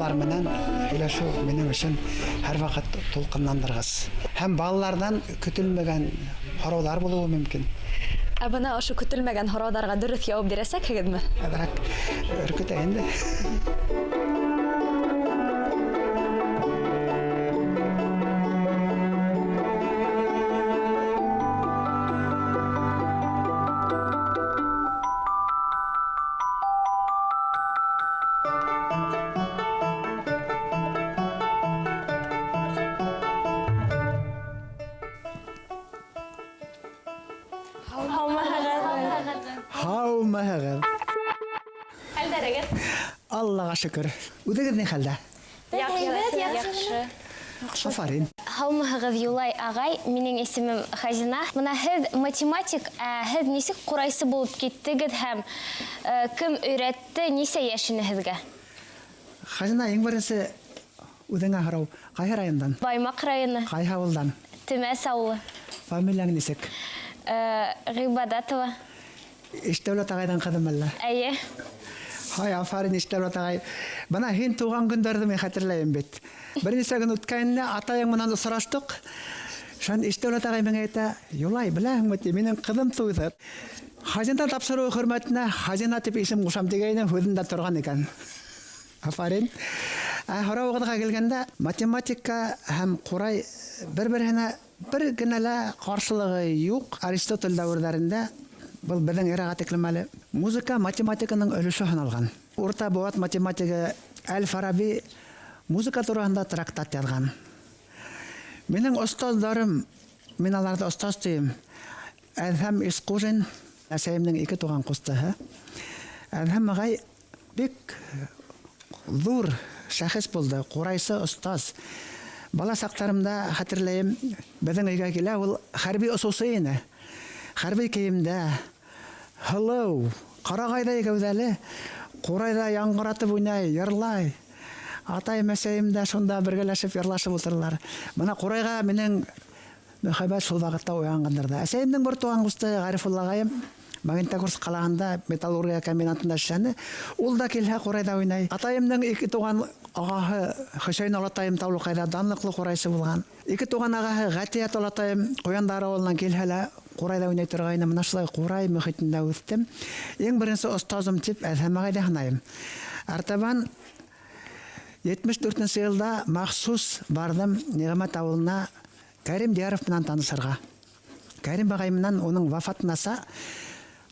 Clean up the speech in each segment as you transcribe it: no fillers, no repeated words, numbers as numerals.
балалар менен ыйлашуу менен өчен һәр вакыт толкынландыргыс. Һәм балалардан көтүлмәгән сораулар булуы мөмкин. Бына ошо көтүлмәгән сорауларга дөрес җавап бирәсәкһегезме? Бирәк өркөтә инде. Һаумыһығыҙ. Хәлдәрегез? Аллаға шөкөр. Үҙегеҙ ни хәлдә? Яҡшы. Афарин. Һаумыһығыҙ, Юлай ағай, минең исемем Хазина. Бына һеҙ математик, һеҙ нисек ҡурайсы булып киттегеҙ һәм кем өйрәтте, нисә йәшенеһеҙгә? Хазина, ең беренсе үҙеңә һорау. Ҡайһы райондан? Баймаҡ районы, Ҡайһы ауылдан? Темәс ауылы. Фамилияң нисек? Ғибадатова. Иштәүләт ағайҙан ҡыҙым әллә? Әйе. Һай, афарин, Иштәүләт ағай. Бына һин тыуған көндәрҙе мин хәтерләйем бит. Бер нисә көн үткәненә атайың менән осраштыҡ. Шән Иштәүләт ағай миңә әйтә: "Юлай, беләһеңме, минең ҡыҙым туйҙы. Хазина тапшырыуы хөрмәтенә Хазина тип исем ҡушам тигәйнем, һүҙендә торған икән." Афарин. Һорауығыҙға килгәндә, математика һәм ҡурай бер-береһенә бер генә лә ҡаршылығы юҡ. Аристотель дәүерҙәрендә был беҙҙең эраға тиклем әле музыка математиканың өлөшө һаналған. Урта быуат математигы Әл-Фараби музыка тураһында трактат яҙған. Минең остаздарым, мин аларҙы остаз тием, Әҙһәм Исҡужин, әсәйемдең 2 туған ҡустыһы. Әҙһәм ағай бик ҙур шәхес булды, ҡурайсы, остаз. Бала саҡтарымда хәтерләйем, беҙҙең өйгә килә, ул хәрби осоусы ине. Хәрби кейемдә, һылыу, ҡарағайҙай гәүҙәле, ҡурайҙа яңғыратып уйнай, йырлай. Атай, мәсәйем дә шунда бергәләшеп йырлашып ултыралар. Бына ҡурайға минең мөхәббәт шул ваҡытта уянғандыр да. Әсәйемдең бер туған ҡусты Ғарифулла ағайым Магнитогорск ҡалаһында металлургия комбинатында эшләне. Ул да килһә ҡурайҙа уйнай. Атайымдың 2 туған ағаһы Хөсәйен олатайым Таулыҡайҙа данлыҡлы ҡурайсы булған. 2 туған ағаһы Ғәтиәт олатайым Ҡуяндар ауылынан килһә лә ҡурайҙа уйнай торғайны. Мына шулай ҡурай мөхитендә үҫтем. Иң беренсе остазым тип Әҙһәм ағайҙы һанайым. Артабан 74-нче йылда махсус бардым Ниғмәт ауылына Кәрим Дияров менән танышырға. Кәрим ағай менән уның вафатынаса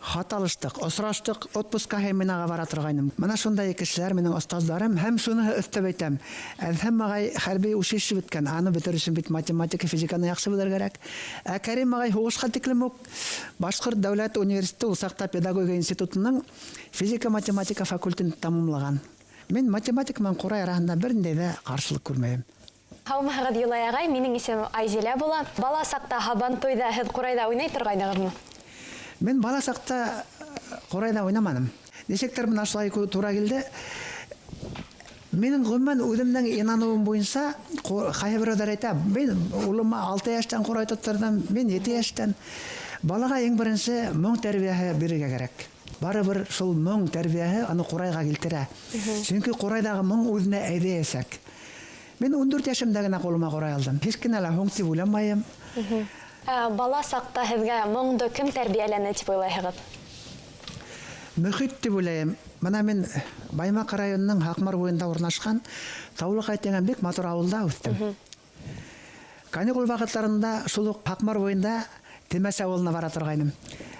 хат алыштык, осраштык, отпускка һәйменаға бара торғайным. Мына шундай кешеләр минең остаздарым, һәм шуны өҫтәп әйтәм. Әҙһәм ағай хәрби училище бөткән, аны бөтөр өсөн бит математика, физиканы яҡшы белергә кәрәк. Ә Кәрим ағай һуғышҡа тиклем үк Башҡорт дәүләт университеты ул саҡта педагогия институтының физика-математика факультетын тамамлаған. Мин математик менән ҡурай араһында бер ниндәй ҙә ҡаршылыҡ күрмәйем. Һаумыһығыҙ, Юлай ағай, минең исемем Айзилә була. Бала саҡта һабан туйҙа һеҙ ҡурайҙа уйнай торғайнығыҙмы? Мин бала саҡта ҡурайҙа уйнаманым. Нисектер бына шулай тура килде. Минең ғөмүмән үҙемдең инаныуым буйынса, ҡайһы берәүҙәр әйтә, мин улыма 6 йәштән ҡурай тоттырҙым, мин 7 йәштән. Балаға ең беренсе моң тәрбиәһе бирергә кәрәк. Барыбер шул моң тәрбиәһе аны ҡурайға килтерә. Сөнки ҡурайҙағы моң үҙенә әйҙәйәсәк. Мин 14 йәшемдә генә ҡулыма ҡурай алдым. Һис кенә лә һуң тип уйламайым. Бала саҡта һеҙгә моңдо кем тәрбиәләне тип уйлайһығыҙ? Мөхит дип уйлайым. Бына мин Баймаҡ районының Һаҡмар буйында урынлашҡан Таулыҡай тигән бик матур ауылда үҫтем. Каникул ваҡыттарында шул уҡ Һаҡмар буйында Темәс ауылына бара торғайным.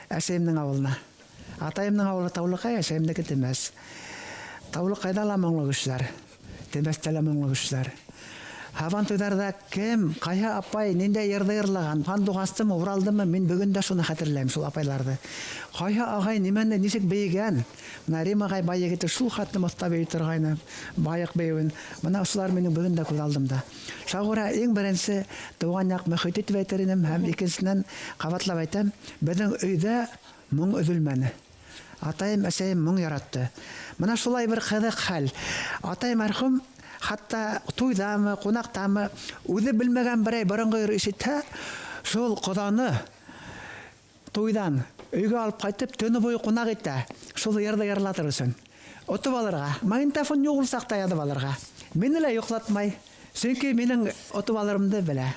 Әсәйемдең ауылына. Атайымдың ауылы Таулыҡай, әсәйемдеке Темәс. Таулыҡайҙа ла моңло кешеләр, Темәстә лә моңло кешеләр. Һабан туйҙарҙа кем, ҡайһы апай, ниндәй йырҙы йырлаған, һандуғастымы, уралдымы, мин бөгөн дә шуны хәтерләйем, шул апайларҙы. Ҡайһы ағай нимәне нисек бейегән. Мына Рим ағай бай егете шул хатты оҫта бейей торғайны, байыҡ бейеүен. Мына ошолар минең бөгөн дә күҙ алдымда. Шағура иң беренсе тыуған яҡ мөхите тип әйтер инем, һәм икенсенән ҡабатлап әйтәм, беҙҙең өйҙә моң өҙөлмәне. Атайым, әсәйем моң яратты. Мына шулай бер ҡыҙыҡ хәл. Атай мәрхүм хатта туйҙамы, ҡунаҡтамы, үҙе белмәгән берәй боронғо йыр ишетһә, шул ҡоҙаны туйҙан өйгә алып ҡайтып, төнө буйы ҡунаҡ итә, шул йырҙы йырлатыр өсөн. Отоп алырға. Магнитофон юҡ ул саҡта яҙып алырға. Мине лә йоклатмай. Чөнки минең отыбаларымды белә.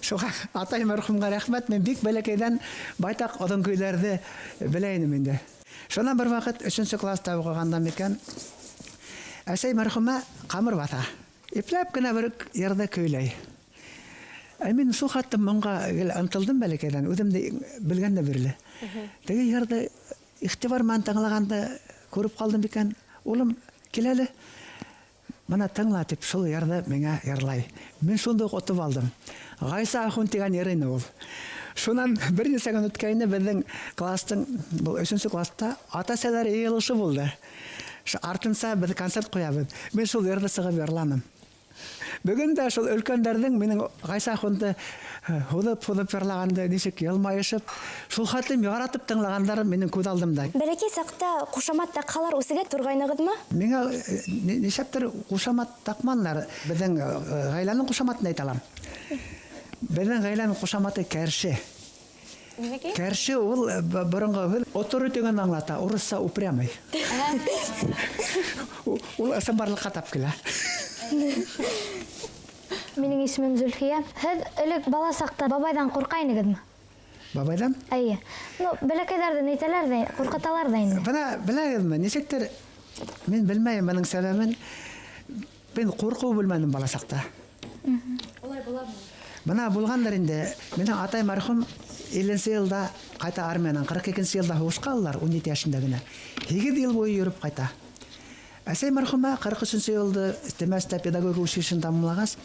Шуңа атай мәрхүмгә рәхмәт, мен бик бәләкәйдән байтак одан көйләрде белә идем инде. Шуннан бер вакыт 3нче класста укыганда микән әсәй мәрхүмә камыр бата. Ипләп кенә бер ярда көйләй. Мин шул хәтта моңга ынтылдым бәләкәйдән, үземдә белгәндә бирле. Теге ярда игътибар мен тыңлаганда күреп калдым икән. Улым, киләле. Мана тыңла дип шул ярда миңа ярлай. Мин шунда ук отып алдым. Гайса ахун дигән ярыны ул. Шуннан бер ничә көн үткәнне безнең класстың бу 3нче класста ата-әсәләр йыелышы булды. Артынса без концерт куябыз. Мин шул ярда сыгып ярланым. Бүген дә шул өлкәннәрнең минең Гайса ахунды худып ярлаганда ничек елмаешып, шул хәтлем яратып тыңлагандар минең күз алдымда. Бәләкәй сакта кушамат такалар үсегә тургайныгызмы? Миңа ничектер кушамат такманнар. Безнең гаиләнең кушаматын әйтәләм. Безнең гаиләнең кушаматы кәрше. Кәрше ул борынгы отуру дигән аңлата, урысча упрямый. Ул асабарлыкка тап килә. Минең исемем Зөлфия. Һез элек бала сакта бабайдан куркайныгызмы? Бабайдан? Әйе. Ну, бәләкәйләрдән әйтәләр дә, куркыталар да инде. Бана беләгезме, ничектер мин белмәйм моның сәбәбен. Мин курку белмәдем бала сакта. Улай буламы? Бана булгандыр инде. Минең атай мәрхүм 50 елда кайта армиянан 42 елда хугышка алдылар 17 яшында гына. 8 ел буе йөреп кайта. Әсәй мәрхүмә 43 елда Темәстә педагогик училищены тәмамлагач,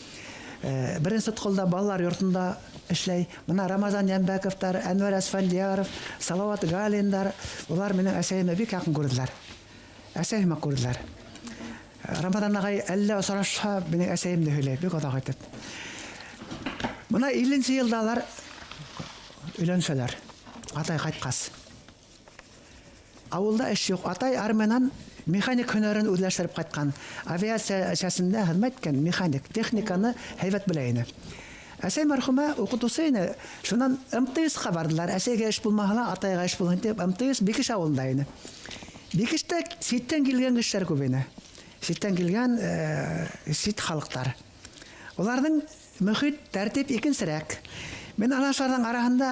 беренче тоткылда балалар йортында эшләй. Мына Рамазан Янбәковтар, Әнвәр Әсфәндияров, Салават Галиндар, улар минең әсәйемә бик якын күрделәр. Әсәйемә күрделәр. Рамадан агай әллә осрашса минең әсәйемне һөйләй, бик оҙаҡ итеп. Мына 50 елдалар өйләншәләр. Атай кайткас. Авылда эш юк. Атай армиянан механик һөнәрен үзләштереп кайткан. Авиация эшәсендә хезмәт иткән механик, техниканы һәйбәт белә иде. Әсәй мәрхүмә укытучы иде. Шуннан МТС-ка бардылар. Әсәйгә эш булмаһа, атайга эш булһын дип, МТС Бикеш авылында иде. Бикештә ситтән килгән кешеләр күп иде. Ситтән килгән сит халыктар. Уларның мөхит тәртип икенчерәк. Мен анашларның арасында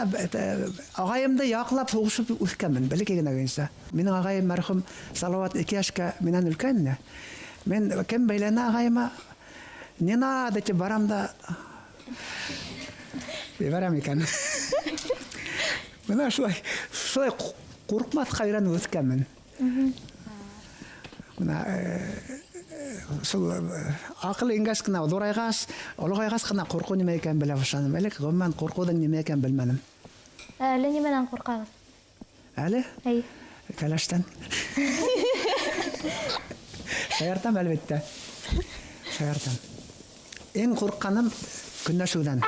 агайымды яклап хугышып үскәнмен, бәләкәй генә генсә. Минең агайым мәрхүм Салават 2 яшькә миннән өлкән. Мен кем бәйләнә агайыма? Не надо дип барамда. Бибарам икән. Менә шулай куркмас хайран үскәнмен. Менә шул акыл ингәс кенә дурайгас, олыгайгас кына курку нимә икән белә башладым. Элек гомумән куркудан нимә икән белмәдем. Әле нимәдән куркагыз? Әле? Әйе. Кәләштән. Шаяртам әлбәттә. Шаяртам. Иң куркканым көнләшүдән.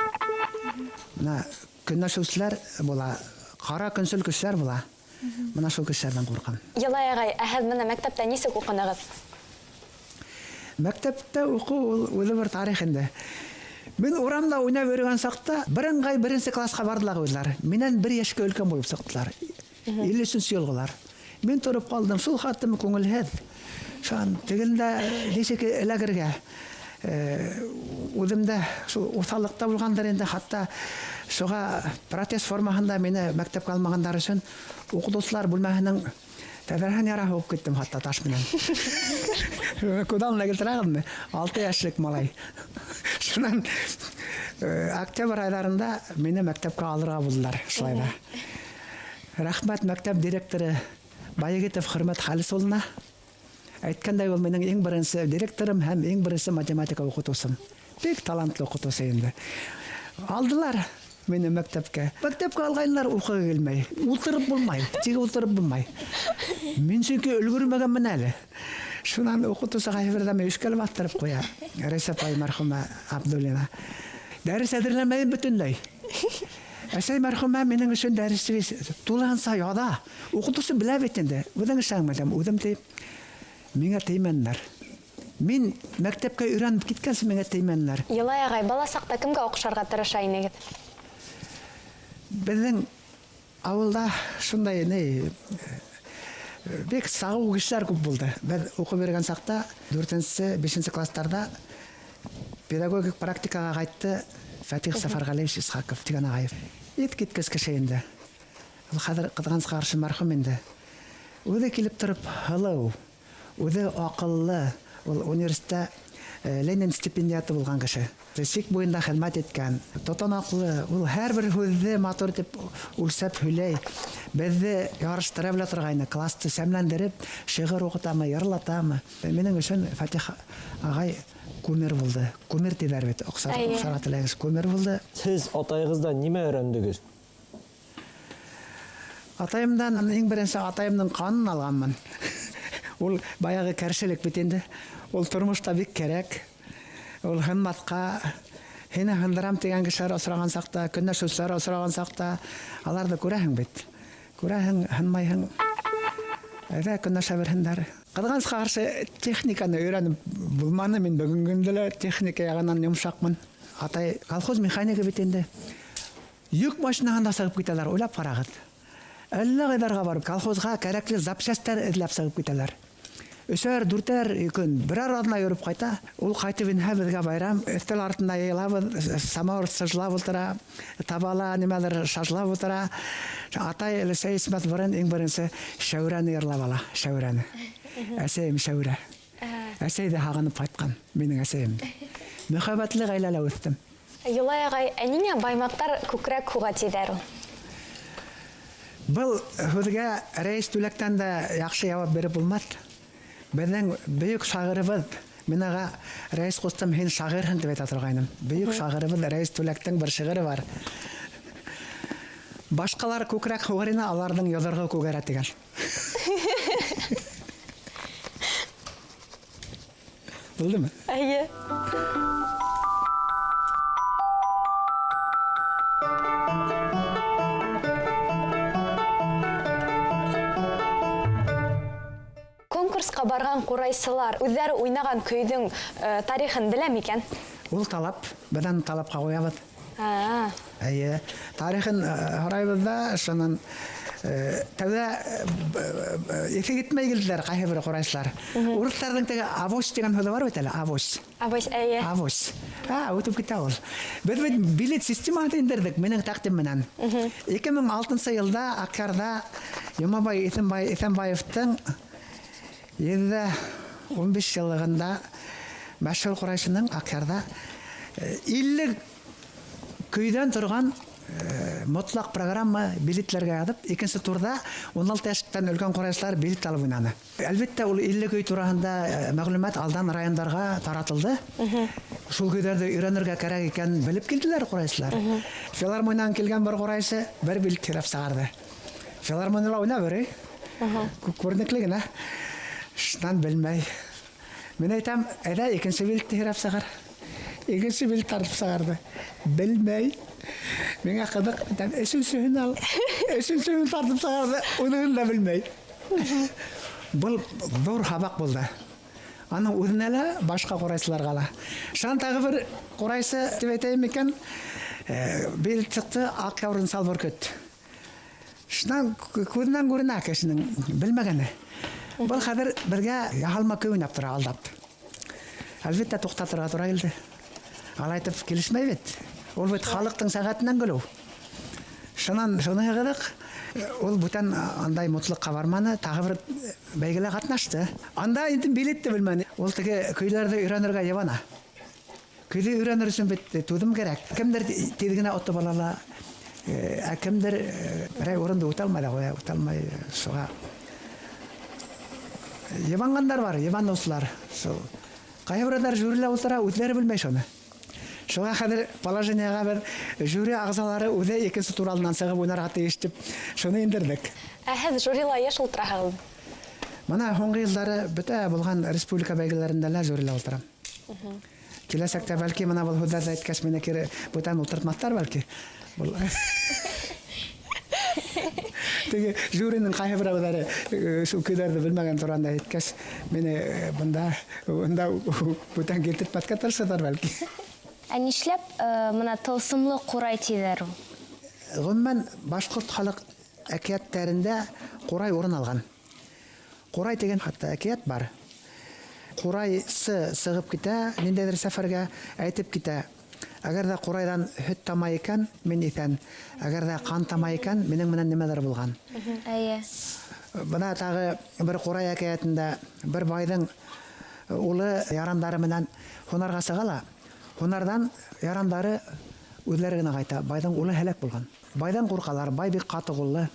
Менә көнләшүчләр була, кара көнсөл кешеләр була. Менә шул кешеләрдән куркам. Йылай агай, һез менә мәктәптә нисек укыдыгыз? Мәктәптә уку үзе бер тарих инде. Мин урамда уйнап йөргән сакта беренче беренче класска бардылар үзләр. Миннән 1 яшькә өлкән булып сыктылар. 53 елгылар. Мин торып калдым, шул хатым күңелһез. Шан тегендә ничек эләгергә. Үземдә шул усаллыкта булгандыр инде, хатта шуга протест формаһында мине мәктәпкә алмагандар өчен укытучылар бүлмәһенең тәбәрһен ярага ук киттем хатта таш белән. Кудан ләгелтерәгемме? 6 яшьлек малай. Шуннан октябрь айларында мине мәктәпкә алырга булдылар, шулай да. Рәхмәт мәктәп директоры Баягитов Хөрмәт Халис улына. Әйткәндәй, ул минең иң беренче директорым һәм иң беренче математика укытучым. Бик талантлы укытучы инде. Алдылар мине мәктәпкә. Мәктәпкә алганнар укыга килмәй. Утырып булмай, тиге утырып булмай. Мин чөнки өлгермәгәнмен әле. Шуннан укытучыга бердәм эшкә бастырып куя. Рәсәпай мәрхүмә Абдуллина. Дәрес әзерләмәйем бөтенләй. Әсәй мәрхүмә минең өчен дәресте туланса яда. Укытучы белә бит инде. Үзең эшләмәдем, үзем тип миңа теймәннәр. Мин мәктәпкә өйрәнеп киткәнсә миңа теймәннәр. Йылай агай, бала сакта кемгә охшарга тырыша инегез? Безнең авылда шундай Бек сагуу кишилер көп булду. Мен окуп берген сакта 4-5 класстарда педагогик практикага кайтты Фатих Сафаргалиевич Исхаков деген агай. Ит кеткес киши. Ул хәзер кызганычка каршы мархум инде. Үзе килеп торып, "Hello. Үзе акыллы, ул университетта Ленин стипендияты булган кеше. Тесик буенда хезмәт иткән. Тотанаклы, ул һәрбер сүзне матур дип үлсәп һөйләй. Безне ярыштыра белә торгайны, классты сәмләндереп, шигырь укытамы, йырлатамы. Минем өчен Фатих агай күмер булды. Күмер диләр бит. Оксара теләгез күмер булды. Сез атайыгыздан нимә өйрәндегез? Атайымдан иң беренче атайымның канын алганмын. Ул баягы кәршелек бит инде. Ул тормышта бик кирәк. Ул хезмәткә һине хәндерам дигән кешеләр асраган сакта, көннәш сүзләр асраган сакта, аларны күрәһең бит. Күрәһең, хәнмәйһең. Әйдә көннәшә берһендәр. Кызганычка каршы техниканы өйрәнеп булманы, мин бүген көндә техника ягыннан йомшакмын. Атай колхоз механигы бит инде. Йөк машинаһында сыгып китәләр, уйлап карагыз. Әллә кайдарга барып, колхозга кирәкле запчастьлар эзләп сыгып китәләр. 3-4 көн берәр адна йөреп кайта. Ул кайтып инһә безгә байрам, өстәл артында яйлабыз, самавыр сыжлап утыра, табала нимәдер шашлап утыра. Атай Ләсәй Исмәт борын иң беренче Шәүрәне йырлап ала, Шәүрәне. Әсәем Шәүрә. Әсәй дә һагынып кайткан, минең әсәем. Мөхәббәтле гаиләлә үстем. Юлай агай, ниңә баймактар күкрәк хуга тидәр ул? Был һүзгә рәис түләктән дә яхшы җавап биреп булмас. Безнең бөек шагыйрыбыз, мин ага рәис кустым, һин шагыйрһың дип әйтә торгайным. Бөек шагыйрыбыз рәис түләктән бер шигыре бар. Башкалар күкрәк хугарына, аларның язарга күгәрә дигән. Булдымы? Әйе. Конкурска барган курайсылар үзләре уйнаган көйдең тарихын белә микән? Ул талап, бездән талапка куябыз. Әйе, тарихын һарайбызда, шуннан тәүдә ике гитмәй килделәр кайһы бер курайсылар. Урысларның теге авось дигән һүзе бар бит әле, авось. Авось, әйе. Авось. Үтеп китә ул. Без билет системасын индердек минең тәкъдим менән. 2006 елда Аккарда Юмабай Исәнбаевтың 15 еллыгында мәшһүр курайшының Аккарда 50 көйдән торган мотлак программа билетләргә язып, икенче турда 16 яшьтән өлгән курайшылар билет алып уйнады. Әлбәттә, ул 50 көй турында мәгълүмат алдан районнарга таратылды. Шул көйләрдә өйрәнергә кирәк икән белеп килделәр курайшылар. Филармониянан килгән бер курайшы бер билет тирәп сыгарды. Филармонияда уйнап бер. Күренекле генә. Шуннан белмәй. Мин әйтәм, әйдә икенче билет тирәп сыгар. Икенче билет тартып сыгарды. Белмәй. Миңа кызык, өченчеһен ал. Өченчеһен тартып сыгарды, уныгын да белмәй. Бул зур хабак булды. Аның үзенә лә, башка курайсыларга ла. Шан тагы бер курайсы дип әйтәм икән, билет чыкты, ак яурын салбыр көт. Шуннан күренән күренә кешенең белмәгәне. Бул хәзер бергә яһалма көй уйнап тора алдап. Әлбәттә туктатырга тура килде. Алайтып килешмәй бит. Ул бит халыктың сәгатеннән гөлү. Шуннан шуны ягыдык. Ул бүтән андай мотлыкка барманы, тагы бер бәйгелә катнашты. Анда инде билет тә белмәне. Ул теге көйләрдә өйрәнергә ябана. Көйдә өйрәнер өчен бит тудым кирәк. Кемдер тизгенә отты балала. Кемдер рәй урында үтәлмәй шуга. Ябангандар бар, ябанлыслар. Кайбер берәр жюрилә утыра, үзләре белмәй шуны. Шуңа хәзер положениягә бер жюри агзалары үзе икенче тур алдыннан сыгып уйнарга тиеш дип шуны индердек. Һез жюрила яшь ултыраһыз. Менә һоңгы еллары бөтә булган республика бәйгеләрендә лә жюрилә утырам. Киләсәктә бәлки менә бу һүзләрдә әйткәч мине кире бүтән утыртмаслар бәлки. Теге жюриның кайһы бер әгъзалары шу көйләрне белмәгән турында әйткәч мине монда бүтән кертеп тырышалар бәлки. Ә нишләп мына тылсымлы курай тидәр ул? Гомумән башкорт халык әкиятләрендә курай урын алган. Курай деген хатта әкият бар. Курайсы сыгып китә, ниндәйдер сәфәргә әйтеп китә. Әгәр дә курайдан һөт тамай икән, мин исән. Әгәр дә кан тамай икән, минең менән нимәләр булган. Әйе. Бына тагы бер курай әкиятендә бер байдың улы ярандары менән һунарга сыгала. Һунардан ярандары үзләре генә кайта. Байдың улы һәлак булган. Байдан куркалар, бай бик каты куллы.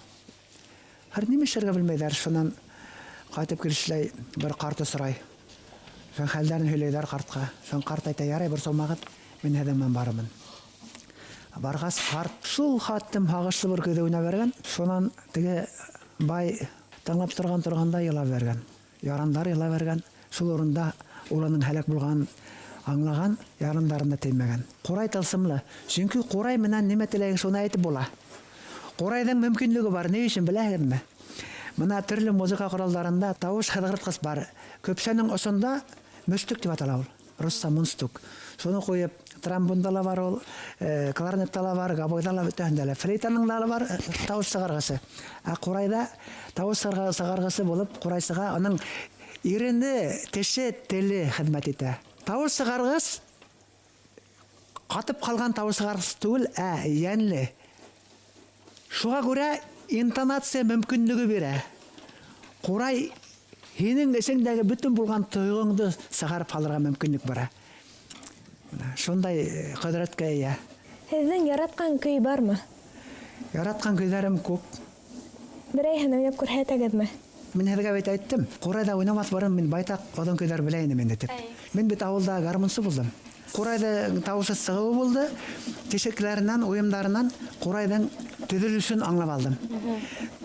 Һәр нимә эшләргә белмәйләр. Шуннан кайтып килешләй бер карты сорай. Шун хәлләрен һөйләйләр картка. Шун карт әйтә, ярый, бер сумагыт, мин һәдәмән барымын. Баргас карт шул хаттым һагышлы бер көйдә уйнап бергән. Шуннан теге бай тыңлап торганда елап бергән. Ярандар елап бергән. Шул урында улының һәлак булган аңлаган, ярындарында теймәгән. Курай тылсымлы. Чөнки курай менән нимә теләгән шуны әйтеп була. Курайның мөмкинлеге бар, ни өчен беләһегезме? Мына төрле музыка коралларында тавыш хыдырткыс бар. Көпшәнең осында мөстүк дип атала ул. Русса мунстук. Шуны куеп, тромбонда ла бар ул, кларнетта ла бар, габойда ла бөтәһендә ла. Флейтаның да бар тавыш сыгаргысы. Ә курайда тавыш сыгаргысы булып, курайсыга аның ирене, теше, теле хезмәт итә. Тавыш сыгаргыс катып калган тавыш сыгаргыс түгел, янле. Шуңа күрә интонация мөмкинлеге бирә. Курай һинең эсеңдәге бүтән булган тойгыңды сыгарып алырга мөмкинлек бара. Шундай кыдрәткә ия. Һеҙҙең яраткан көй бармы? Яраткан көйҙәрем күп. Берәйһен уйнап күрһәтәгеҙме? Мин һеҙгә бит әйттем. Курайда уйнамас барым, мин байтак оҙон көйҙәр белә инем инде тип. Мин бит ауылда гармунсы булдым. Курайда тавышы сығыуы булды. Тишекләренән, уйымдарынан Курайдың төҙөлөшөн аңлап алдым.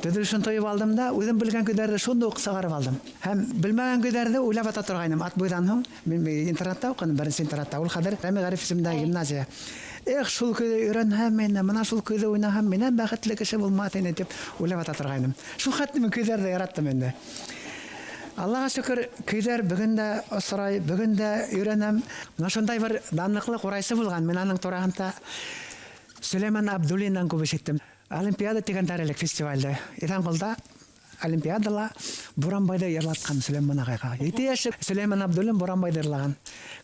Төҙөлөшөн тойып алдым да, үҙем белгән көйҙәрҙе шунда уҡ сығарып алдым. Һәм белмәгән көйҙәрҙе уйлап ата торғайным. Ат буйҙан һуң мин интернатта уҡыным, беренсе интернатта. Ул хәҙер Рәми Ғариф исемендәге гимназия. Шул көйҙө өйрәнһәм, мына шул көйҙө уйнаһам, минән бәхетле кеше булмаҫ ине дип уйлап ата торғайным. Шул хәтле мин көйҙәрҙе яраттым инде. Аллаға шөкөр, көйҙәр бөгөн дә осрай, бөгөн дә өйрәнәм. Мына шундай бер данлыҡлы ҡурайсы булған. Мин аның тураһында Сөләйман Абдуллиндан күп ишеттем. Олимпиада тигәндәр элек фестивалдә. Иранғолда Олимпиадала Буранбайҙы йырлатҡан Сөләйман ағайға. 7 йәшлек Сөләйман Абдуллин Буранбайҙы йырлаган.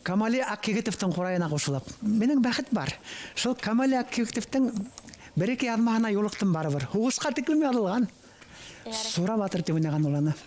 Камали Аккегетовтың ҡурайына ҡушылып. Минең бәхет бар. Шул Камали Аккегетовтың бер-ике яҙмаһына юлыҡтым барыбер. Һуғышҡа тиклем яҙылған. Сура Батыр тип уйнаған ул аны.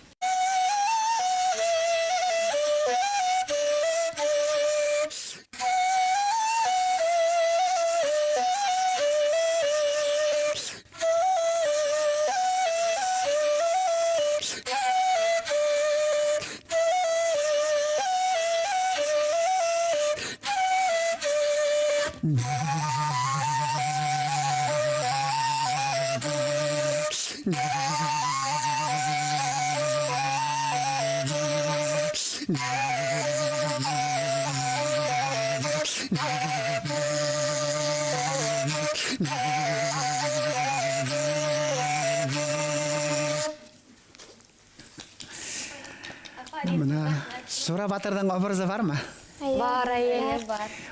Мына Сура Батырҙың образы бармы? Бар, әйе.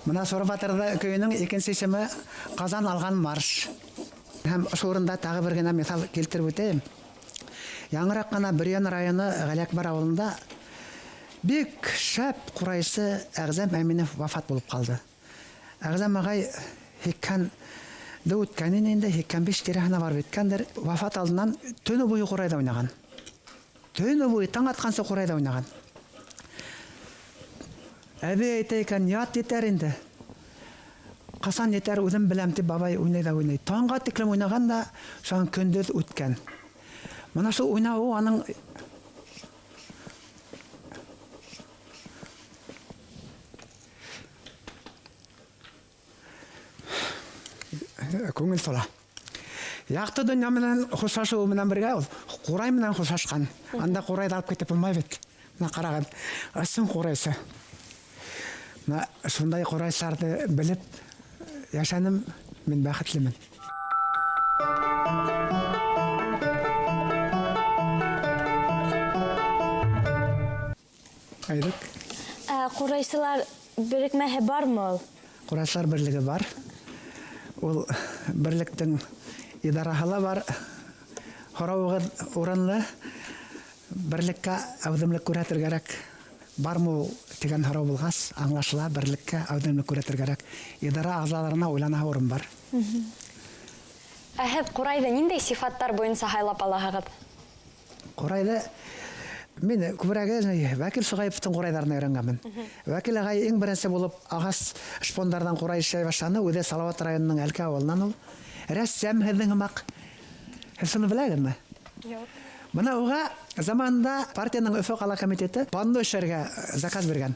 Мына Сура Батырҙы көйөнөң икенсе исеме Ҡазан алған марш. Һәм ошо урында тағы бер генә миҫал килтереп үтәйем. Яңыраҡ ҡына Бөрйән районы Ғәләкбар ауылында бик шәп ҡурайсы Әғзәм Әминев вафат булып ҡалды. Әғзәм ағай 80-ді үткәнен инде, 85 тирәһенә барып еткәндер. Вафат алдынан төнө буйы ҡурайҙа уйнаған. Төнө буйы таң атҡансы ҡурайҙа уйнаған. Әбей әйтә икән, ят етәр инде. Ҡасан етәр, үҙем беләм тип бабай уйнай да уйнай. Таңға тиклем уйнаған да, шуан көндөҙ үткән. Мына шул уйнауы аның күңел тола. Яҡты донъя менән хушлашыуы менән бергә ул ҡурай менән хушлашҡан. Анда ҡурайҙы алып китеп булмай бит. Мына ҡарағыҙ, ысын ҡурайсы. Шундай ҡурайсыларҙы белеп йәшәнем, мин бәхетлемен. Айдык. Ҡурайсылар берекмәһе бармы ул? Ҡурайсылар берлеге бар. Ул берлектең идараһы ла бар. Һорауығыҙ урынлы. Берлеккә әүдемлек күрәтер кирәк. Бармы дигән һорау булгас, аңлашыла, берлеккә әүдемлек күрәтер кирәк. Идара әгъзаларына уйлана урын бар. Ә һеҙ ҡурайҙы ниндәй сифаттар буйынса һайлап алаһығыҙ? Ҡурайҙы мин күберәге Вәкил Суғаевтың ҡурайҙарын өйрәнгәнмен. Вәкил ағай иң беренсе булып ағас шпондардан ҡурай эшләй башланы. Үҙе Салауат районының Әлкә ауылынан ул. Рәссам һеҙҙең һымаҡ. Һеҙ шуны беләгеҙме? Бына уға заманында партияның Өфө ҡала комитеты панно эшләргә заказ биргән.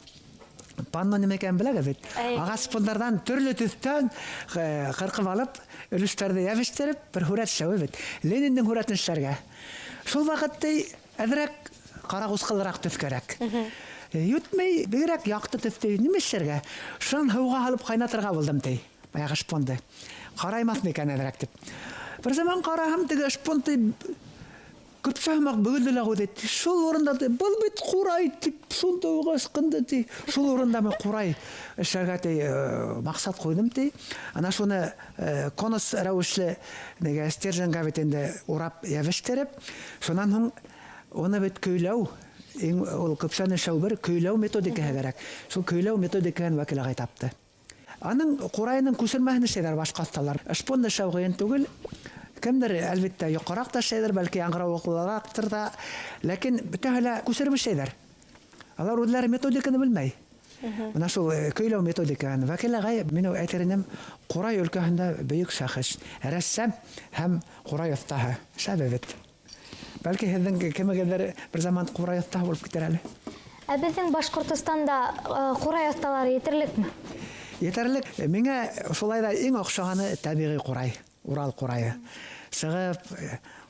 Панно нимә икәнен беләгеҙ бит? Ағас шпондардан төрлө төҫтән ҡырҡып алып, өлөштәрҙе йәбештереп, бер һүрәт эшләү бит. Лениндың һүрәтен эшләргә. Шул ваҡытта әҙерәк ҡарағусҡылыраҡ төҫ кәрәк. Йөтмәй, бигерәк яҡты төҫтө нимә эшләргә? Шунан һыуға һалып ҡайнатырға булдым ти. Баяғы шпонды. Ҡараймаҫмы икән әҙерәк тип. Бер заман ҡараһам, теге шпонды көпсәһмәк бөгөлдө лә үҙе. Шул урында был бит ҡурай тип, шунда уға ысҡынды ти. Шул урында мен ҡурай эшләргә ти маҡсат ҡуйҙым ти. Ана шуны конус рәүешле стерженгә бит инде урап йәбештереп, шунан һуң уны бит көйләү, ул көпсәне эшләү бер көйләү методикаһы кәрәк. Шул көйләү методикаһын Вәкил ағай тапты. Аның ҡурайының күсермәһен эшләйҙәр башҡа оҫталар. Шпон эшләү ҡыйын түгел. Кемдер, әлбиттә, йоҡараҡ та эшләйҙәр, бәлки яңғырауыҡлыраҡтыр да. Ләкин бөтәһе лә күсереп эшләйҙәр. Алар үҙләре методиканы белмәй. Бына шул көйләү методикаһын. Вәкил ағай, мин әйтер инем, ҡурай өлкәһендә бөйөк шәхес. Рәссам һәм ҡурай оҫтаһы. Шәбе бит. Бәлки һеҙҙең кемегеҙҙер бер заман ҡурай оҫтаһы булып китер әле. Ә беҙҙең Башҡортостанда ҡурай оҫталары етерлекме? Етерлек. Миңә шулай да иң оҡшағаны тәбиғи ҡурай, Урал ҡурайы. Сығып,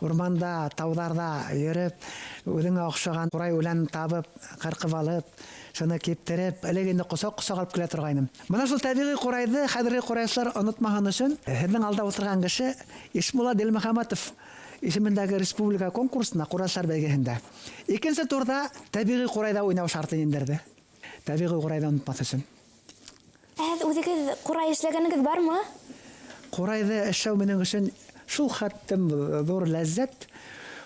урманда, тауҙарҙа йөрөп, үҙеңә оҡшаған ҡурай үлән табып, ҡырҡып алып, шуны киптереп, элек инде ҡосаҡ-ҡосаҡ алып килә торғайным. Бына шул тәбиғи ҡурайҙы хәҙерге ҡурайсылар онотмаһын өсөн, һеҙҙең алда ултырған кеше Ишмулла Дилмөхәмәтов исемендәге республика конкурсына, ҡурайсылар бәйгеһендә. Икенсе турҙа тәбиғи ҡурайҙа уйнау шартын индерҙе. Тәбиғи ҡурайҙа онотмаҫ өсөн. Һеҙ үҙегеҙ ҡурай эшләгәнегеҙ бармы? Ҡурайҙы эшләү минең өсөн шул хәттем ҙур ләззәт.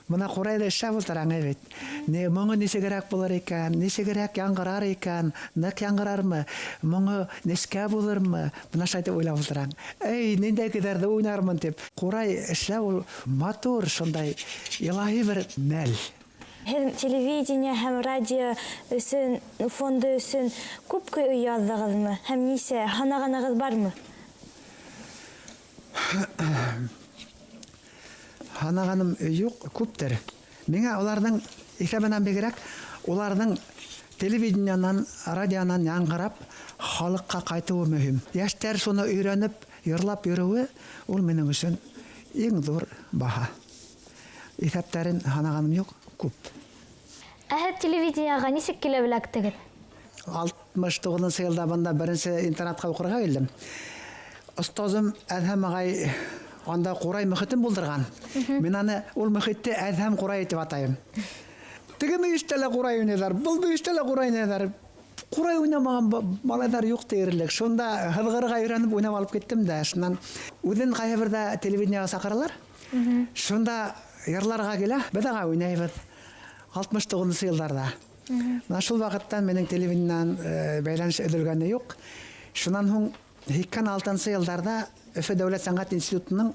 Бына ҡурайҙы эшләп ултыраң бит. Моңо нисегерәк булыр икән, нисегерәк яңғырар икән, ныҡ яңғырармы, моңо нескә булырмы? Бына шайтып уйлап ултыраң. Эй, ниндәй көйҙәрҙе уйнармын тип. Ҡурай эшләү ул матур, шундай илаһи бер мәл. Һеҙ телевидение һәм радио өсөн, фонды өсөн күп көй яҙҙығыҙмы? Һәм нисә, һанағанығыҙ бармы? Һанағаным юҡ, күптер. Миңә уларҙың иҫәбенән бигерәк, уларҙың телевидениянан, радионан яңғырап, халыҡҡа ҡайтыуы мөһим. Йәштәр шуны өйрәнеп, йырлап йөрөүе, ул минең өсөн иң ҙур баһа. Иҫәптәрен һанағаным юҡ, күп. Ә һеҙ телевиденияға нисек килә беләктегеҙ? 69 йылда бында беренсе интернатҡа уҡырға килдем. Остазым Әҙһәм ағай анда ҡурай мөхитен булдырған. Мин аны ул мөхитте Әҙһәм ҡурай итеп атайым. Теге мөйөштә лә ҡурай уйнайҙар, был мөйөштә лә ҡурай уйнайҙар. Ҡурай уйнамаған малайҙар юҡ тиерлек. Шунда һыҙғырға өйрәнеп уйнап алып киттем дә. Шунан үҙен ҡайһы берҙә телевидениеға саҡыралар. Шунда йырларға килә, беҙ ағай уйнайбыҙ. 69 йылдарҙа. Шул ваҡыттан минең телевидениянан бәйләнеш өҙөлгәне юҡ. Шунан һуң 86 йылдарҙа Өфө дәүләт сәнғәт институтының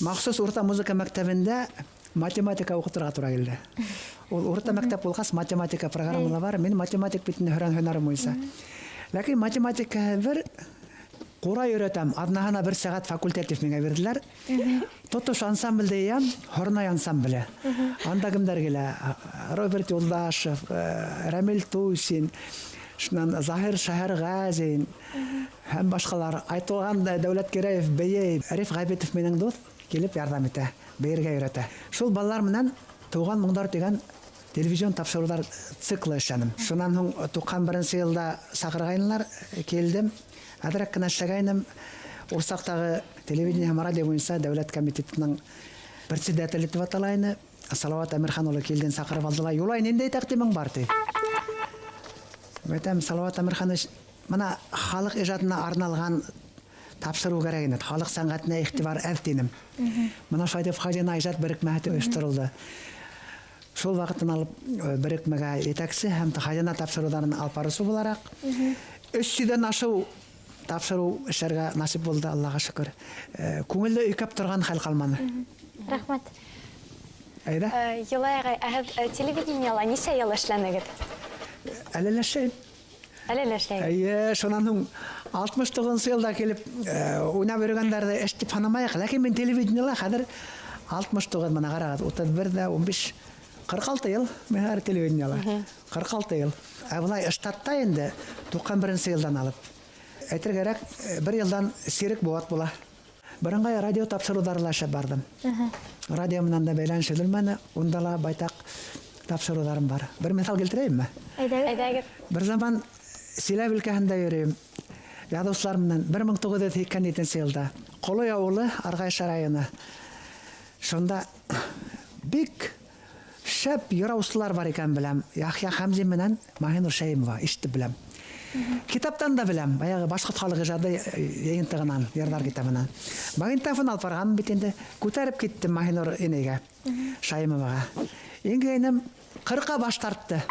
махсус урта музыка мәктәбендә математика уҡытырға тура килде. Ул урта мәктәп булғас, математика программалары бар. Мин математик бит инде һөнәрем буйынса. Ләкин математика бер ҡурай өйрәтәм. Аҙнаһына 1 сәғәт факультатив миңә бирҙеләр. Тотош ансамблде ям, һорнай ансамбле. Анда кемдәр килә? Роберт Юлдашев, Рәмил Тусин, шунан Заһир Шәһәрғәзин һәм башҡалар. Айтылған Дәүләт Керәев, Бейей, Ариф Ғәбитов минең дуҫ килеп ярҙам итә, бейергә өйрәтә. Шул балалар менән тыуған моңдар тигән телевизион тапшырыуҙар циклы эшләнем. Шунан һуң 91 йылда саҡырғайнылар, килдем. Әҙерәк кенә эшләгәйнем. Урсаҡтағы телевидение һәм радио буйынса Дәүләт комитетының председателе итеп аталайны. Салауат Әмирхан улы килден саҡырып алдылар. Юлай, ниндәй тәҡдимең бар ти? Мәтәм Салауат Әмирхан мына халыҡ ижадына арналған тапшырыу кәрәк ине. Халыҡ сәнғәтенә иғтибар әҙ тинем. Мына шайтып хазина ижад берекмәһе ойошторолдо. шул вакытын алып берекмәгә етәкче һәм хаҗина тапшыруларын алып барысы буларак 300дән ашу тапшыру эшләргә насип булды, Аллаһка шөкер. Күңелле өйкәп торган хәл калманы. Рәхмәт. Әйдә. Юлай агай, телевидениела нисә ел эшләнегез? Әлеләшәй. Әле лә эшләйсез. Әйе, шунан 69 елда килеп уйнап йөргәннәрдә эш дип санамаyak, ләкин мин телевидениела хәзер 69 мына карагыз, 31 дә 15 46 ел мен хәзер телевидениела. 46 ел. Ә булай штатта инде 91 елдан алып. Әйтергәрәк, бер елдан сирек булат була. Бирыңгай радио тапшыруларына эшләп бардым. Радио менән дә бәйләнешелмәне, унда ла байтак тапшыруларым бар. Бер мисал келтирәйемме? Әйдәгез. Бер заман Силәб өлкәһендә йөрим. Ядуслар менән 1982 елда Колой авылы, Аргайшы районы. Шунда бик шәп йөрәүсләр бар икән беләм. Яхья Хамзи менән Маһинур Шәймова ишетеп беләм. Китаптан да беләм. Баягы башкорт халык иҗады йыйынтыгынан, йырлар китабынан. Магнитофон алып барган бит инде. Күтәреп киттем Маһинур инегә, Шәймовага. Ингәйнем 40-ка баш тартты.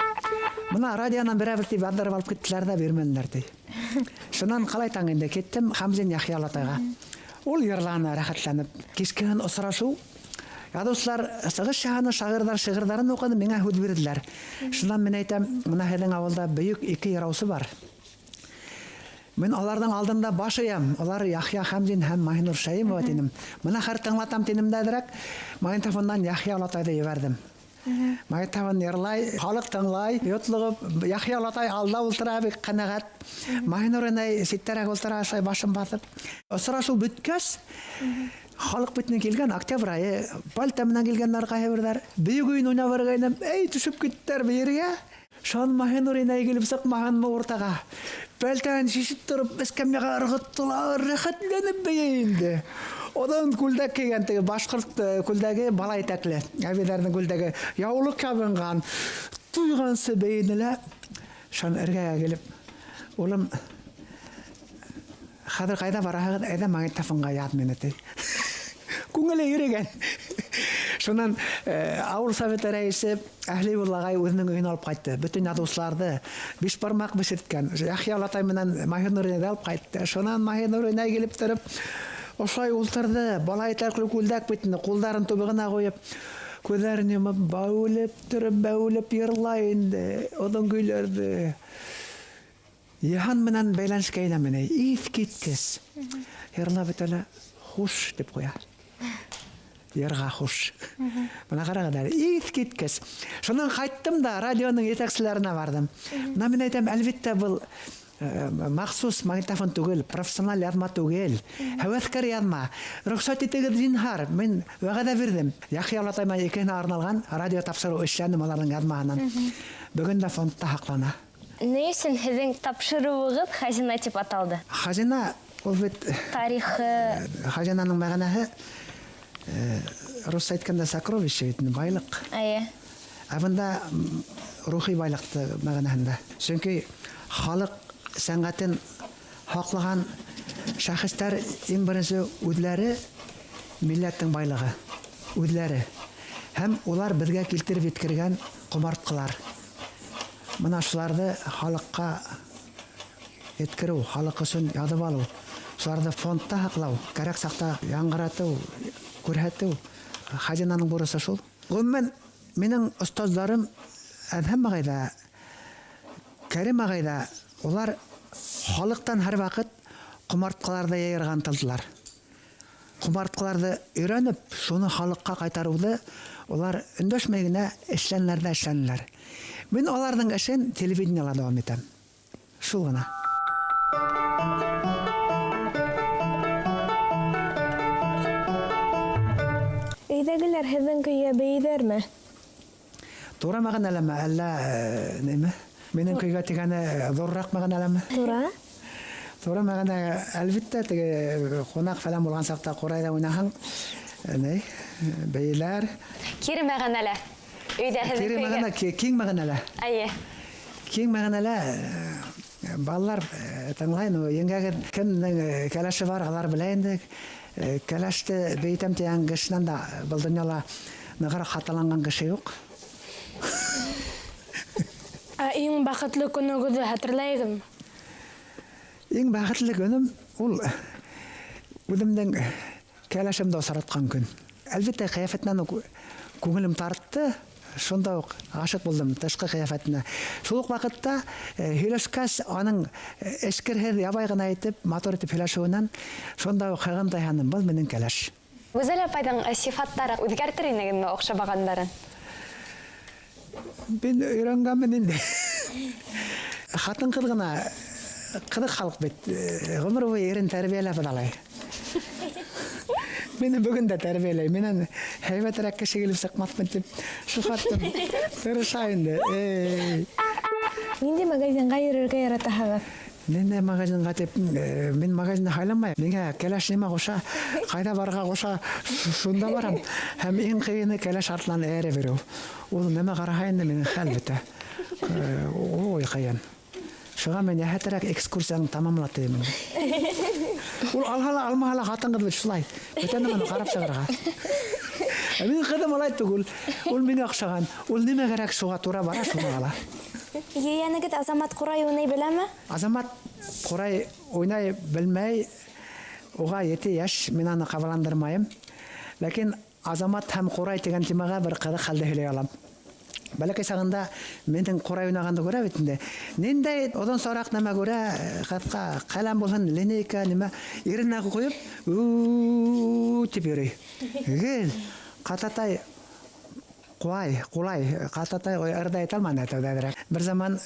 Мына радионан берәр тип бардырып алып киттеләр дә бирмәделәр ди. Шуннан калай таң инде киттем Хамзин Яхья Латайга. Ул йырланы рәхәтләнеп. Кискенен осрашу. Ядуслар сыгыш шаһаны шагырдар шигырьләрен укыды, миңа һүд бирделәр. Шуннан мин әйтәм, мына һезнең авылда бөек 2 яраусы бар. Мин аларның алдында баш иям. Алар Яхья Хамзин һәм Маһинур Шәймова динем. Мына һәр тыңлатам динемдәдрәк. Магнитофоннан Яхья Латайды ебәрдем. Магнитофон йырлай, халык тыңлай, йотлыгып, Яхья Латай алда ултыра бик канәгать. Маһинур инәй ситтәрәк ултыра, шай башын басып. Осрашу беткәс, халык битне килгән октябрь айы, пальта менән килгәннәр кайберләр. Бөек уен уйнап баргайнам, әй төшеп киттеләр бергә. Шан Маһинур инәй килеп сыкмаганмы уртага. Пальтаны шишеп торып, эскәмиягә ыргыттылар, рәхәтләнеп бәйенде. Одан күлдәк кигән теге башкорт күлдәге бала итәкле. Әбиләрнең күлдәге яулык ябынган, туйгансы бәйнелә. Шан эргәгә килеп, улым, хәзер кайда бараһыгыз? Әйдә магнитофонга ят мине ди. Күңеле йөрегән. Шуннан авыл советы рәисе Әһлиуллагай үзенең өйенә алып кайтты. Бүтән ядусларды 5 бармак бишерткән. Яхья Латай менән Маһинур инәй алып кайтты. Шуннан Маһинур инәй килеп торып, ошай ултырды. Бала итәкле күлдәк битне кулдарын тубыгына куеп, күзләрен йомып, бәүлеп йырлай инде. Одан көйләрде. Яһан менән бәйләнешкә әйләнмәне. Ис киткес. Йырлап бетәлә, хуш дип куя. Ярга хуш. Мына карагыдар, ис киткес. Шуннан кайттым да радионың етәкчеләренә бардым. Мына мин әйтәм, әлбәттә бу махсус магнитофон түгел, профессиональ язма түгел. Һәвәскәр язма. Рөхсәт итегез зинһар. Мин вәгъдә бирдем. Яхья Латайма икенә арналган радио тапшыру эшләнем аларның язмаһыннан. Бүген дә фондта һаклана. Ни өчен һезнең тапшыруыгыз хазина дип аталды? Хазина ул бит Тарихы. Хазинаның мәгънәһе рус әйткәндә сокровище бит, байлык. Әйе. Абында рухи байлыкты мәгънәһендә. Чөнки халык сәнгатен хаклаган шәхестәр иң беренче үзләре милләттең байлыгы. Үзләре. Һәм улар безгә килтереп еткергән кумарткалар. Мына шуларды халыкка еткерү, халык өчен ядып алу, шуларды фондта һаклау, кәрәк сакта яңгырату, күрһәтү. Хазинаның бурысы шул. Гомумән, минең остазларым һәммә гайда, Кәрим агайда, улар халыктан һәр вакыт кумарткаларда яйырган тылдылар. Кумарткаларды өйрәнеп, шуны халыкка кайтаруды улар өндәшмәй генә эшләннәр. Мин аларның эшен телевидениелда дәвам итәм. Шул гына. Өйдәгеләр һезнең көйгә бәйдәрме? Тура мәгънәләме, әллә ниме? Минең көйгә тигәне зуррак мәгънәләме? Тура. Тура мәгънә, әлбәттә, теге кунак фәлән булган сакта курайда уйнаһаң, бәйләр. Кире мәгънәле. Өйдә һезнең Кире мәгънә, киң мәгънәле. Әйе. Киң мәгънәле балалар тыңлай, еңгәгә кемнең кәләше бар, алар белә инде. Кәләште бейтәм дигән кешенән дә был дөньяда ныграк хаталанган кеше юк. ең бақытлы күніңізді хатırlayыңыз? Ең бақытлы күнім ол өзімнің кәләшімді осыратқан күн. Әлбетте қияфетінен көңілім тартты, сонда ғашық болдым тышқы қияфетіне. Сол вақытта Хелескас аның эскерхер ябай ғана айтып, мотор етіп хелашуынан, сонда қағым дайханым бұл менің кәләш. Гүзәл апайдың сифаттары үзгәртер инегенме охшабагандарын? Мен өйрөнгөнмүн инде. Хатын кыз гына кыдык халык бит. Гомер бою эрин тәрбиялеп алай. Мени бүгүн да тәрбиялей. Менен хайбатрак киши келип сыкматмын деп шухаттым. Тырышайын. Нинди магазинга йөрергә яратасыз? Нинди магазинга деп мен магазинде хайламай. Меңа кәләш неме коша, кайда барга коша, шунда барам. Һәм иң кыйыны кәләш артлан эре берүү. Ул неме карагайында менин хәл бите. Ой кыйын. Шуга мен яхатрак экскурсияны тамамлатайм. Ул алhala алмала хатын кыз шулай. Өтөндө муну карап чыгарга. Мен кыдым алай түгүл. Ул мени акшаган. Ул неме керек шуга тура бара шуга ала. Янегит Азамат Курай уйнай беләме? Азамат Курай уйнай белмәй. Уга 7 яш, мен аны кабаландырмайым. Ләкин Азамат һәм Курай дигән темага бер кыды хәлдә һөйләй алам. Бәләкәй сагында менен Курай уйнаганды күрә бит инде. Нинде одан сорак нәмә күрә, хатка калам булган линейка нима иренә куеп, дип йөри. Гел кататай Кулай, кататай ырда айталман әтәдәрәк. Бер заман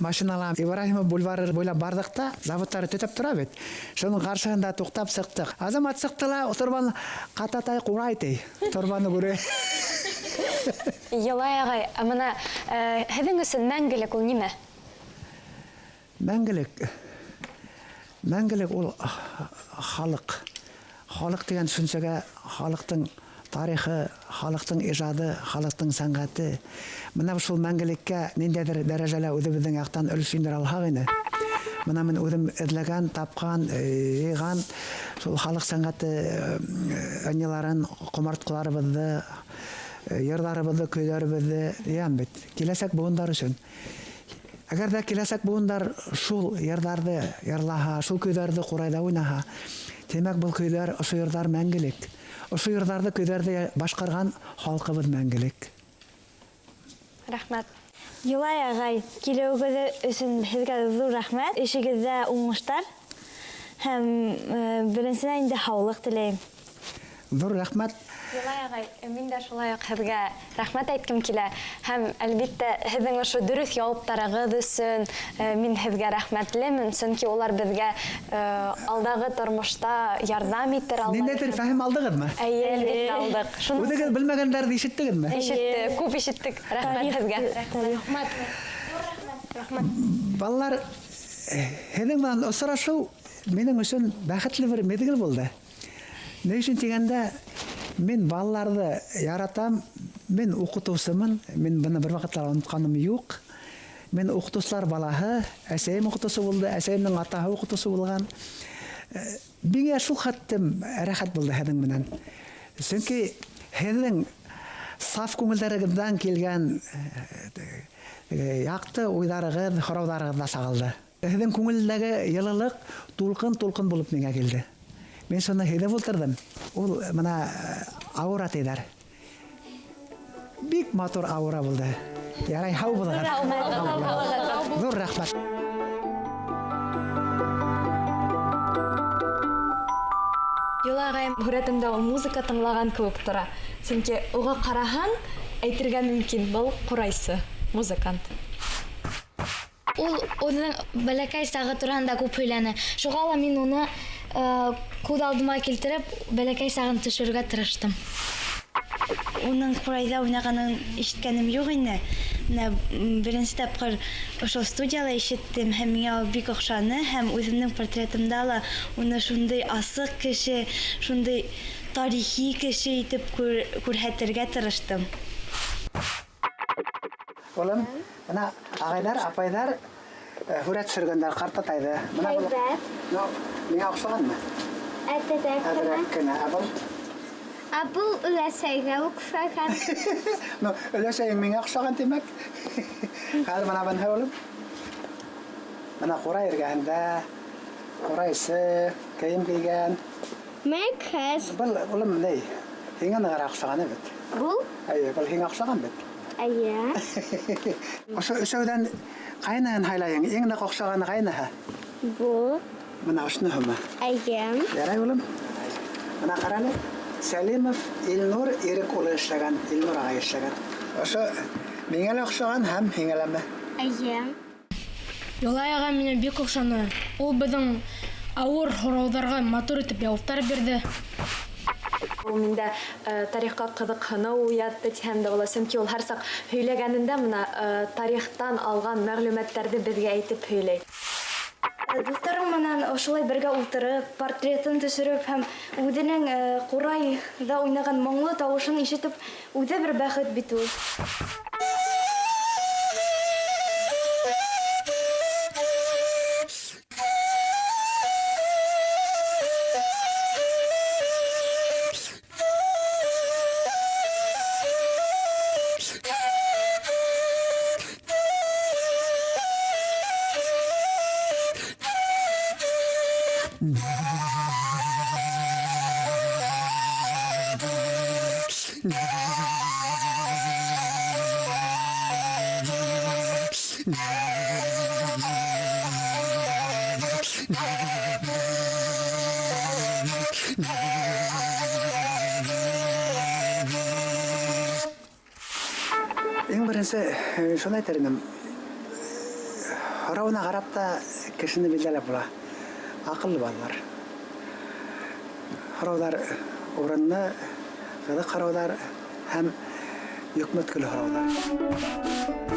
машиналар Ибраһимов бульвары буйлап бардык та, заводтары төтеп тора бит. Шуның каршыгында туктап сыктык. Азамат сыктыла, Торбан кататай Кулай ди. Торбаны күрә. Елай агай, амына һеҙҙең өсөн мәңгелек ул нимә? Мәңгелек ул халык. Халык дигән сүнсәгә халыктың тарихы, халыктың ижады, халыктың сәнгате. Менә шул мәңгелеккә ниндәйдер дәрәҗәлә үзебезнең яктан өлеш индерә алһак инде. Менә мен үзем эзләгән, тапкан, йыган шул халык сәнгате әниләрен, комарткаларыбызды, йырларыбызды, көйләребезде ям бит. Киләсәк буындар өчен. Әгәр дә киләсәк буындар шул йырларны йырлаһа, шул көйләрне Курайда уйнаһа, демәк бу көйләр, ошо йырлар мәңгелек. Ошо йырларны көйләрдә башкарган халкыбыз мәңгелек. Рәхмәт. Юлай агай, килеүегез өчен һезгә зур рәхмәт. Эшегездә уңыштар. Һәм беренчедән инде һаулык теләйм. Зур рәхмәт. Юлай агай, мин дә шулай ук һеҙгә рәхмәт әйткем килә. Һәм әлбиттә һеҙҙең ошо дөрөҫ яуаптарығыҙ өсөн мин һеҙгә рәхмәтлемен, сөнки улар беҙгә алдағы тормошта ярҙам итер. Ниндәйҙер фәһем алдығыҙмы? Әйе, әлбиттә алдык. Үҙегеҙ белмәгәндәрҙе ишеттегеҙме? Ишеттек, күп ишеттек. Рәхмәт һеҙгә. Рәхмәт. Балалар, һеҙҙең менән осрашыу минең өсөн бәхетле бер мезгел булды. Ни өчен тигәндә, мен балаларҙы яратам, мен уҡытыусымын, мен быны бер ваҡытлар онотканым юҡ. Мен уҡытыусылар балаһы, әсәйем уҡытыусы булды, әсәйемдең атаһы уҡытыусы булған. Миңә шул хәттем рәхәт булды һеҙҙең менән. Сөнки һеҙҙең саф күңелдәрегеҙҙән килгән яҡты уйҙарығыҙ, һорауҙарығыҙ ҙа сағылды. Һеҙҙең күңелдәге йылылыҡ тулҡын-тулҡын булып миңә килде. Мен шуны һөйләп ултырдым. Ул мына аура тиҙәр. Бик матур аура булды. Ярай, һау булығыҙ. Ҙур рәхмәт. Юлай агай, һүрәтемдә ул музыка тыңлаған кеүек тора. Сөнки уға ҡараһаң, әйтергә мөмкин, был ҡурайсы, музыкант. Ул үҙенең бәләкәй сағы тураһында күп һөйләне. Шуға ла мин уны күҙ алдыма килтереп, бәләкәй сағын төшөргә тырыштым. Уның Курайда уйнағанын ишеткәнем юҡ ине. Беренсе тапҡыр ошо студияла ишеттем, һәм миңә ул бик оҡшаны, һәм үҙемнең портретымда ла уны шундай асыҡ кеше, шундай тарихи кеше итеп күрһәтергә тырыштым. Улым, мына ағайҙар, апайҙар һүрәт сөргәндәр ҡартатайҙы. Миңә оҡшағанмы? Әҙерәк кенә. Бұл үләсәйгә ұқсаған. Ну, өләсәйің миңә оҡшаған тимәк. Хәҙер бына бында улым. Бына ҡурай эргәһендә ҡурайсы, кейем кейгән. Мен кыз. Был улым ней? Һиңә нығыраҡ оҡшаған бит. Бұл? Әйе, был һиңә оҡшаған бит. Әйе. Ошо өсәүҙән ҡайныһын һайлайың? Иң ныҡ оҡшағаны ҡайныһы? Бұл? Бына ошоноһомо? Әйе. Ярай улым. Бына ҡараны. Сәлимов Илнур Ирек улы эшләгән, Илнур ағай эшләгән. Ошо миңә лә оҡшаған һәм һиңә ләме? Әйе. Юлай аға миңә бик оҡшаны. Ул беҙҙең ауыр һорауҙарға матур итеп яуаптар бирҙе. Ул миндә тарихҡа ҡыҙыҡһыныу уятты тиһәм дә була, сөнки ул һәр саҡ һөйләгәнендә бына тарихтан алған мәғлүмәттәрҙе беҙгә әйтеп һөйләй. Дуҫтарым менән ошолай бергә ултырып, портретын төшөрөп һәм үҙенең ҡурайҙа уйнаған моңло тауышын ишетеп, үҙе бер бәхет бит ул. Иң беренсе шуны әйтер инем. Һорауына ҡарап та кешене билдәләп була. Аҡыллы балалар. Һорауҙар урынлы, ҡыҙыҡ һорауҙар һәм йөкмәткеле һорауҙар.